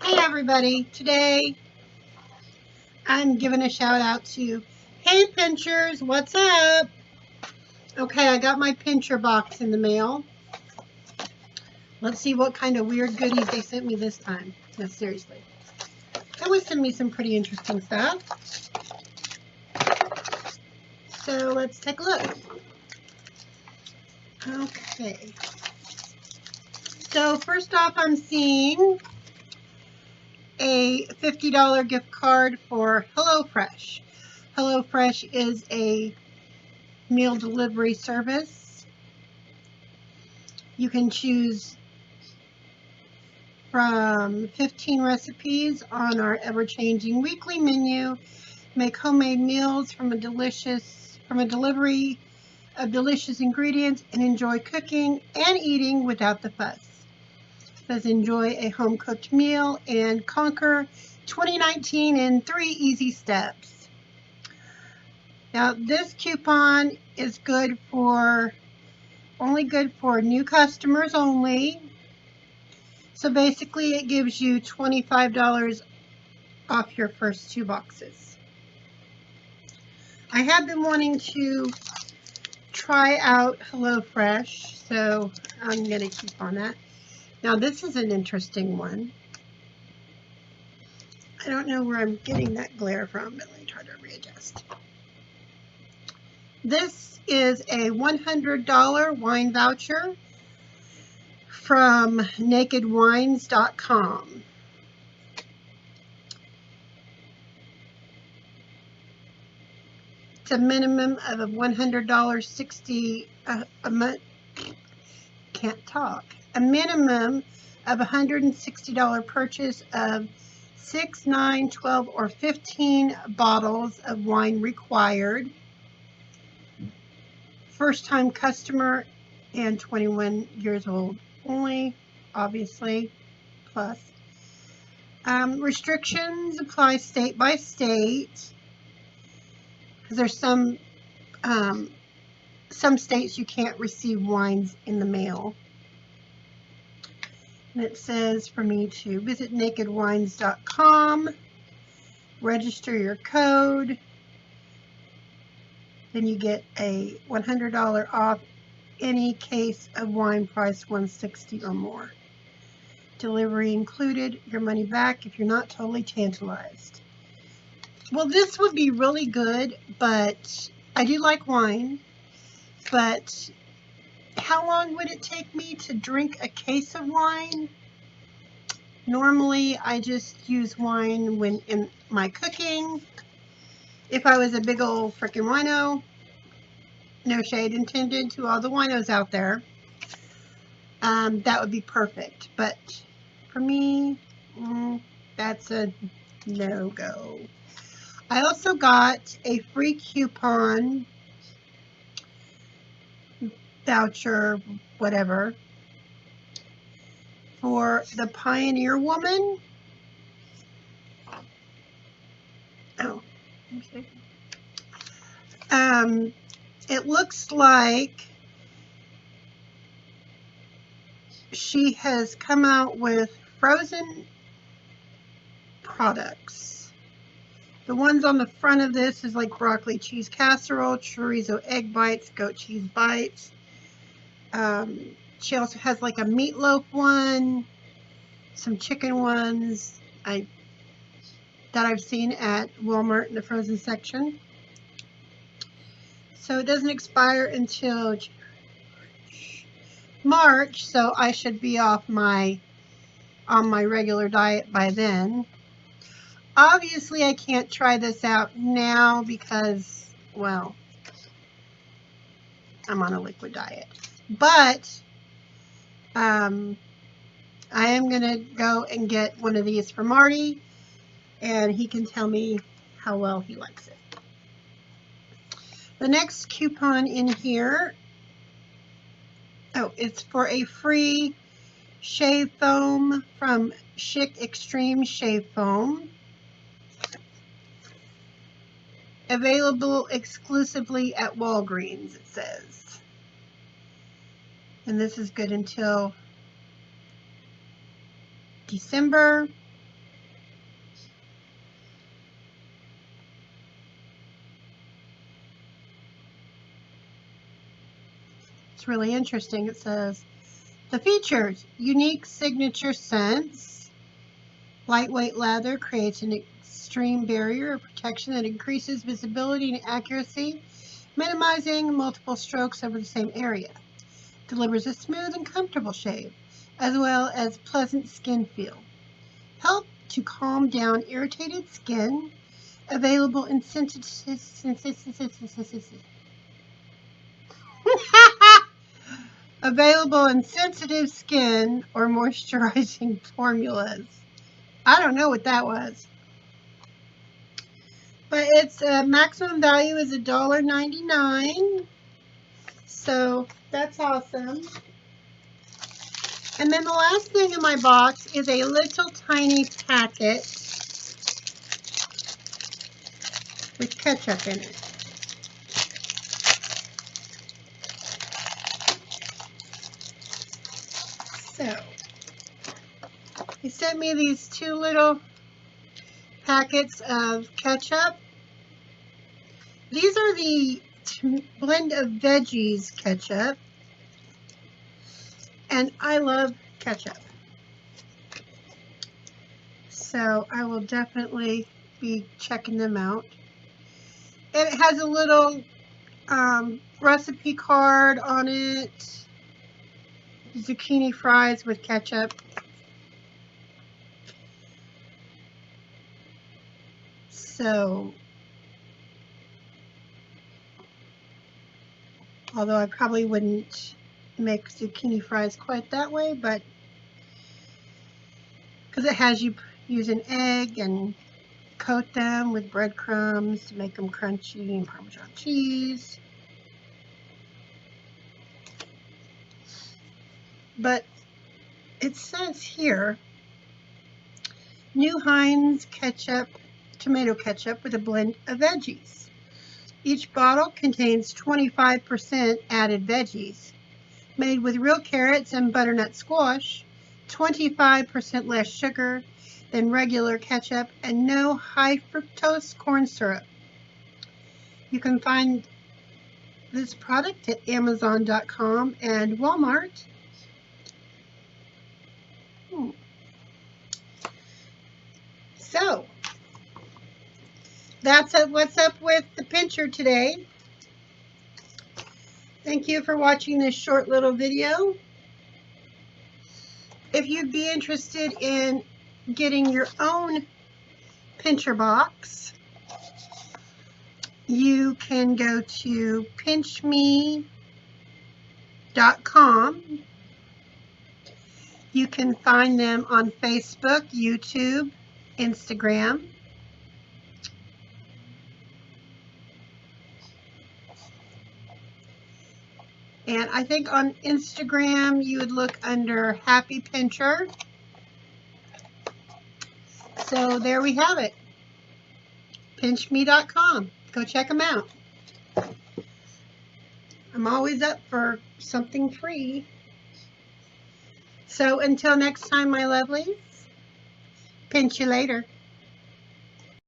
Hey everybody, today I'm giving a shout out to Hey Pinchers, what's up? Okay, I got my pincher box in the mail. Let's see what kind of weird goodies they sent me this time. No, seriously. They always send me some pretty interesting stuff. So let's take a look. Okay. So first off, I'm seeing a $50 gift card for HelloFresh. HelloFresh is a meal delivery service. You can choose from 15 recipes on our ever-changing weekly menu. Make homemade meals from a delivery of delicious ingredients and enjoy cooking and eating without the fuss. It says enjoy a home-cooked meal and conquer 2019 in 3 easy steps. Now this coupon is only good for new customers only. So basically it gives you $25 off your first 2 boxes. I have been wanting to try out HelloFresh, so I'm going to keep on that. Now this is an interesting one. I don't know where I'm getting that glare from, but let me try to readjust. This is a $100 wine voucher from nakedwines.com. It's a minimum of a $100 60 a month. Can't talk. A minimum of $160 purchase of 6, 9, 12, or 15 bottles of wine required. First time customer and 21 years old only, obviously, plus. Restrictions apply state by state. Because there's some states you can't receive wines in the mail. And it says for me to visit nakedwines.com, register your code, then you get a $100 off any case of wine priced $160 or more. Delivery included, your money back if you're not totally tantalized. Well, this would be really good, but I do like wine, but how long would it take me to drink a case of wine? Normally, I just use wine when in my cooking. If I was a big old frickin' wino, no shade intended to all the winos out there, that would be perfect. But for me, that's a no-go. I also got a free coupon, voucher, whatever, for the Pioneer Woman. Oh, okay. It looks like she has come out with frozen products. The ones on the front of this is like broccoli cheese casserole, chorizo egg bites, goat cheese bites. She also has like a meatloaf one, some chicken ones that I've seen at Walmart in the frozen section. So it doesn't expire until March, so I should be on my regular diet by then. Obviously, I can't try this out now because, well, I'm on a liquid diet. But I am going to go and get one of these for Marty, and he can tell me how well he likes it. The next coupon in here, it's for a free shave foam from Schick Extreme Shave Foam. Available exclusively at Walgreens, it says. And this is good until December. It's really interesting. It says, the features: unique signature scents, lightweight leather creates an extreme barrier of protection that increases visibility and accuracy, minimizing multiple strokes over the same area. Delivers a smooth and comfortable shave, as well as pleasant skin feel. Help to calm down irritated skin. Available in available in sensitive skin or moisturizing formulas. I don't know what that was. But its maximum value is $1.99. So that's awesome. And then the last thing in my box is a little tiny packet with ketchup in it. So, he sent me these 2 little packets of ketchup. These are the blend of veggies ketchup, and I love ketchup. So I will definitely be checking them out. It has a little recipe card on it. Zucchini fries with ketchup. So, although I probably wouldn't make zucchini fries quite that way, but because it has you use an egg and coat them with breadcrumbs to make them crunchy and Parmesan cheese. But it says here, new Heinz ketchup, tomato ketchup with a blend of veggies. Each bottle contains 25% added veggies. Made with real carrots and butternut squash, 25% less sugar than regular ketchup, and no high fructose corn syrup. You can find this product at Amazon.com and Walmart. So, that's what's up with the pincher today. Thank you for watching this short little video. If you'd be interested in getting your own pincher box, you can go to pinchme.com. You can find them on Facebook, YouTube, Instagram. And I think on Instagram you would look under Happy Pincher. So there we have it. Pinchme.com. Go check them out. I'm always up for something free. So until next time, my lovelies, pinch you later.